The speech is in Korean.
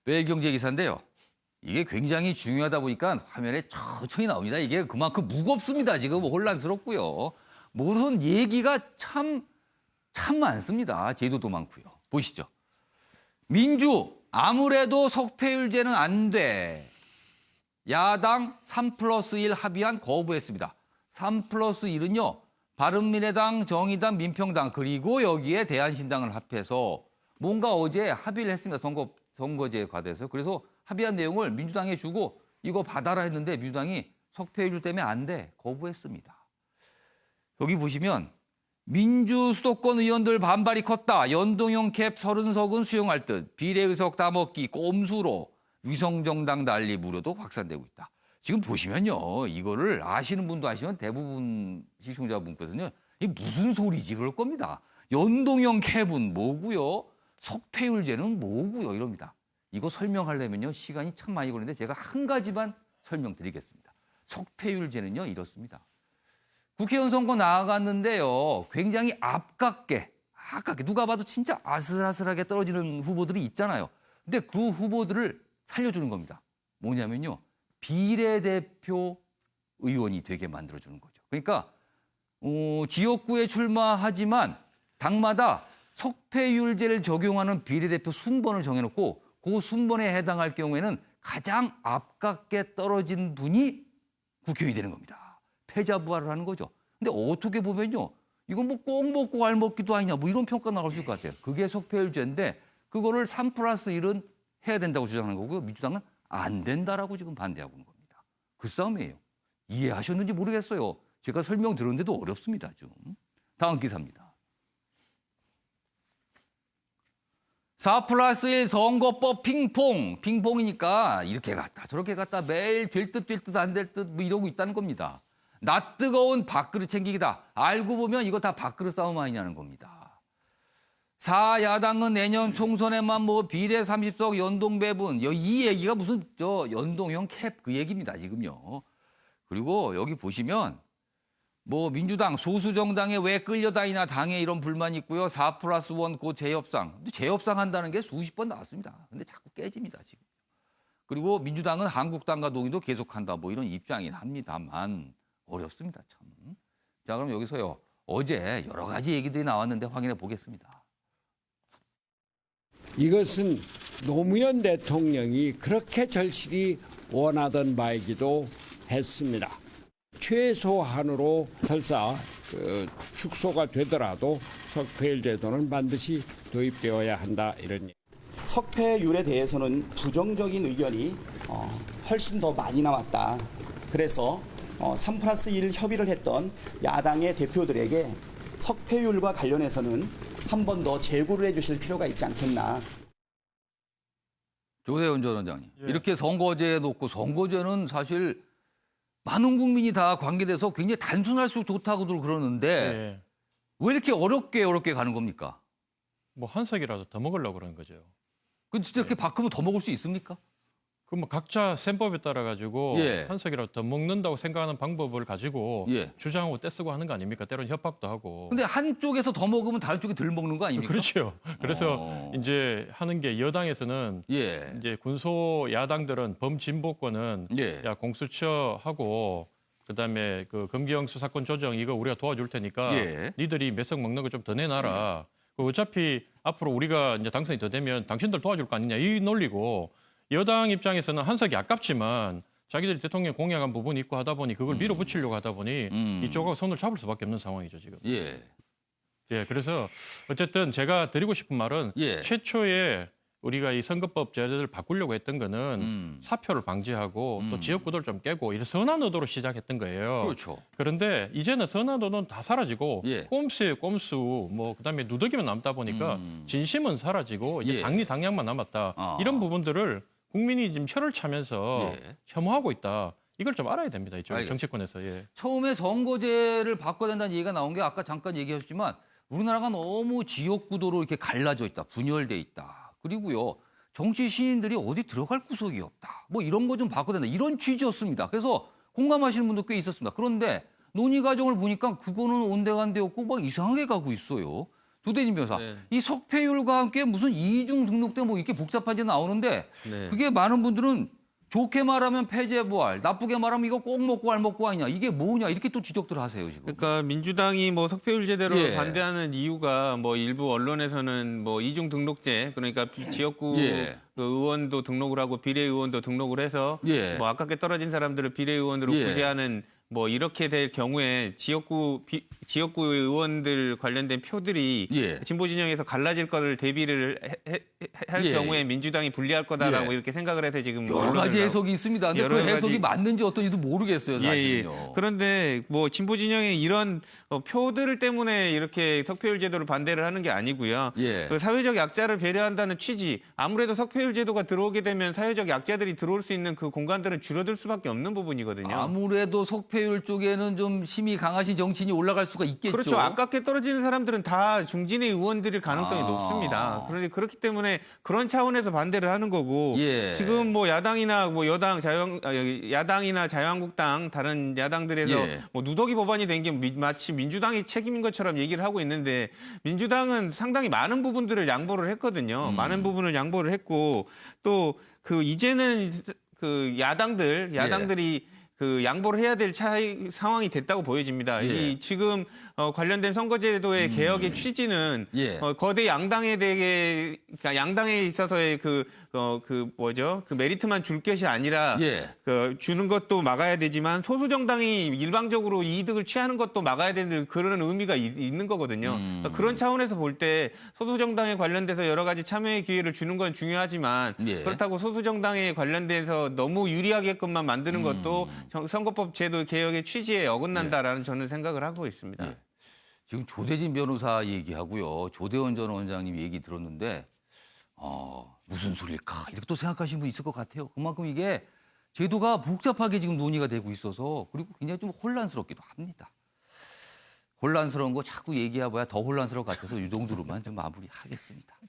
매일경제 기사인데요. 이게 굉장히 중요하다 보니까 화면에 천천히 나옵니다. 이게 그만큼 무겁습니다. 지금 혼란스럽고요. 무슨 얘기가 참 많습니다. 제도도 많고요. 보시죠. 민주 아무래도 석패율제는 안 돼. 야당 3+1 합의안 거부했습니다. 3+1은요. 바른미래당, 정의당, 민평당 그리고 여기에 대한신당을 합해서 뭔가 어제 합의를 했습니다. 선거제에 관해서. 그래서 합의한 내용을 민주당에 주고 이거 받아라 했는데 민주당이 석패율 때문에 안 돼. 거부했습니다. 여기 보시면 민주 수도권 의원들 반발이 컸다. 연동형 캡 30석은 수용할 듯. 비례의석 따먹기 꼼수로 위성정당 난리 무료도 확산되고 있다. 지금 보시면요. 이거를 아시는 분도 아시면 대부분 시청자분께서는요. 이게 무슨 소리지 그럴 겁니다. 연동형 캡은 뭐고요. 석패율제는 뭐고요. 이럽니다. 이거 설명하려면요. 시간이 참 많이 걸리는데 제가 한 가지만 설명드리겠습니다. 석패율제는요. 이렇습니다. 국회의원 선거 나아갔는데요. 굉장히 아깝게 누가 봐도 진짜 아슬아슬하게 떨어지는 후보들이 있잖아요. 근데 그 후보들을 살려주는 겁니다. 뭐냐면요. 비례대표 의원이 되게 만들어주는 거죠. 그러니까 지역구에 출마하지만 당마다 석패율제를 적용하는 비례대표 순번을 정해놓고 그 순번에 해당할 경우에는 가장 아깝게 떨어진 분이 국회의원이 되는 겁니다. 패자부활을 하는 거죠. 근데 어떻게 보면요. 이건 뭐 꼭 먹고 알 먹기도 아니냐 뭐 이런 평가 나올 수 있을 것 같아요. 그게 석패율제인데 그거를 3+1은 해야 된다고 주장하는 거고요. 민주당은 안 된다라고 지금 반대하고 있는 겁니다. 그 싸움이에요. 이해하셨는지 모르겠어요. 제가 설명 들었는데도 어렵습니다. 좀. 다음 기사입니다. 4+1 선거법 핑퐁. 핑퐁이니까 이렇게 갔다 저렇게 갔다 매일 될 듯 안 될 듯 뭐 이러고 있다는 겁니다. 낯 뜨거운 밥그릇 챙기기다. 알고 보면 이거 다 밥그릇 싸움 아니냐는 겁니다. 4야당은 내년 총선에만 뭐 비례 30석 연동 배분. 이 얘기가 무슨 연동형 캡 그 얘기입니다. 지금요. 그리고 여기 보시면 뭐 민주당 소수 정당에 왜 끌려다니나 당에 이런 불만이 있고요. 4+1 곧 재협상. 근데 재협상 한다는 게 수십 번 나왔습니다. 근데 자꾸 깨집니다. 지금. 그리고 민주당은 한국당과 논의도 계속한다. 뭐 이런 입장이긴 합니다만 어렵습니다. 참. 자, 그럼 여기서요. 어제 여러 가지 얘기들이 나왔는데 확인해 보겠습니다. 이것은 노무현 대통령이 그렇게 절실히 원하던 바이기도 했습니다. 최소한으로 설사 축소가 되더라도 석패율 제도는 반드시 도입되어야 한다 이런 얘기. 석패율에 대해서는 부정적인 의견이 훨씬 더 많이 나왔다. 그래서 3+1 협의를 했던 야당의 대표들에게 석패율과 관련해서는 한 번 더 재고를 해주실 필요가 있지 않겠나. 조대현 전 원장님. 예. 이렇게 선거제에 놓고 선거제는 사실 많은 국민이 다 관계돼서 굉장히 단순할수록 좋다고들 그러는데 예. 왜 이렇게 어렵게 가는 겁니까? 뭐 한석이라도 더 먹으려고 그런 거죠. 그 진짜 이렇게 바꾸면 더 먹을 수 있습니까? 그 뭐 각자 셈법에 따라 가지고 예. 한석이라도 더 먹는다고 생각하는 방법을 가지고 예. 주장하고 떼쓰고 하는 거 아닙니까? 때로는 협박도 하고. 근데 한쪽에서 더 먹으면 다른 쪽이 덜 먹는 거 아닙니까? 그렇죠. 그래서 이제 하는 게 여당에서는 예. 이제 군소 야당들은 범진보권은 예. 야 공수처하고 그다음에 그 검경 수사권 조정 이거 우리가 도와줄 테니까 예. 니들이 몇 석 먹는 거 좀 더 내놔라. 그 어차피 앞으로 우리가 이제 당선이 더 되면 당신들 도와줄 거 아니냐 이 논리고 여당 입장에서는 한석이 아깝지만 자기들이 대통령 공약한 부분이 있고 하다 보니 그걸 밀어붙이려고 하다 보니 이쪽하고 손을 잡을 수밖에 없는 상황이죠 지금. 예. 예, 그래서 어쨌든 제가 드리고 싶은 말은 예. 최초에 우리가 이 선거법 제도를 바꾸려고 했던 거는 사표를 방지하고 또 지역구도를 좀 깨고 이런 선한 의도로 시작했던 거예요. 그렇죠. 그런데 이제는 선한 의도는 다 사라지고 예. 꼼수예요, 꼼수. 뭐 그다음에 누더기만 남다 보니까 진심은 사라지고 이제 예. 당리 당략만 남았다. 이런 부분들을 국민이 지금 혀를 차면서 예. 혐오하고 있다. 이걸 좀 알아야 됩니다. 이쪽 알겠습니다. 정치권에서. 예. 처음에 선거제를 바꿔야 된다는 얘기가 나온 게 아까 잠깐 얘기하셨지만 우리나라가 너무 지역구도로 이렇게 갈라져 있다. 분열돼 있다. 그리고요. 정치 신인들이 어디 들어갈 구석이 없다. 뭐 이런 거 좀 바꿔야 된다. 이런 취지였습니다. 그래서 공감하시는 분도 꽤 있었습니다. 그런데 논의 과정을 보니까 그거는 온데간데 없고 막 이상하게 가고 있어요. 조대진 변호사. 네. 이 석패율과 함께 무슨 이중 등록대 뭐 이렇게 복잡한 게 나오는데 네. 그게 많은 분들은 좋게 말하면 폐재부활, 나쁘게 말하면 이거 꼭 먹고 알 먹고 아니냐. 이게 뭐냐 이렇게 또 지적들 하세요 지금. 그러니까 민주당이 뭐 석패율 제대로를 예. 반대하는 이유가 뭐 일부 언론에서는 뭐 이중 등록제 그러니까 지역구 예. 그 의원도 등록을 하고 비례의원도 등록을 해서 예. 뭐 아깝게 떨어진 사람들을 비례의원으로 예. 구제하는 뭐 이렇게 될 경우에 지역구 의원들 관련된 표들이 예. 진보 진영에서 갈라질 거를 대비를 할 예. 경우에 민주당이 불리할 거다라고 예. 이렇게 생각을 해서 지금 여러 언론을 가지 나오고 해석이 있습니다. 근데 여러 그 해석이 가지- 맞는지 어떤지도 모르겠어요. 예, 예. 사실은요. 그런데 뭐 진보 진영의 이런 표들 때문에 이렇게 석패율 제도를 반대를 하는 게 아니고요. 예. 그 사회적 약자를 배려한다는 취지. 아무래도 석패율 제도가 들어오게 되면 사회적 약자들이 들어올 수 있는 그 공간들은 줄어들 수밖에 없는 부분이거든요. 아무래도 석패율 쪽에는 좀 힘이 강하신 정치인이 올라갈 수가 있겠죠. 그렇죠. 아깝게 떨어지는 사람들은 다 중진의 의원들일 가능성이 아. 높습니다. 그런데 그렇기 때문에 그런 차원에서 반대를 하는 거고 예. 지금 뭐 야당이나 뭐 야당이나 자유한국당 다른 야당들에서 예. 뭐 누더기 법안이 된 게 마치 민주당이 책임인 것처럼 얘기를 하고 있는데 민주당은 상당히 많은 부분들을 양보를 했거든요. 많은 부분을 양보를 했고 또 그 이제는 그 야당들이 그 양보를 해야 될 상황이 됐다고 보여집니다. 예. 이 지금 관련된 선거제도의 개혁의 취지는 예. 거대 양당에 대해 그러니까 양당에 있어서의 그 메리트만 줄 것이 아니라 예. 그 주는 것도 막아야 되지만 소수 정당이 일방적으로 이득을 취하는 것도 막아야 되는 그런 의미가 있는 거거든요. 그러니까 그런 차원에서 볼 때 소수 정당에 관련돼서 여러 가지 참여의 기회를 주는 건 중요하지만 예. 그렇다고 소수 정당에 관련돼서 너무 유리하게끔만 만드는 것도 선거법 제도 개혁의 취지에 어긋난다라는 저는 생각을 하고 있습니다. 예. 지금 조대진 변호사 얘기하고요. 조대원 전 원장님 얘기 들었는데 무슨 소리일까 이렇게 또 생각하시는 분 있을 것 같아요. 그만큼 이게 제도가 복잡하게 지금 논의가 되고 있어서 그리고 굉장히 좀 혼란스럽기도 합니다. 혼란스러운 거 자꾸 얘기해봐야 더 혼란스러울 것 같아서 이 정도로만 좀 마무리하겠습니다.